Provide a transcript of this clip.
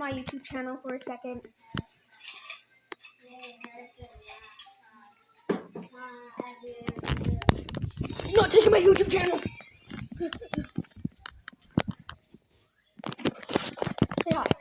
my YouTube channel for a second. You're not taking my YouTube channel. Say hi.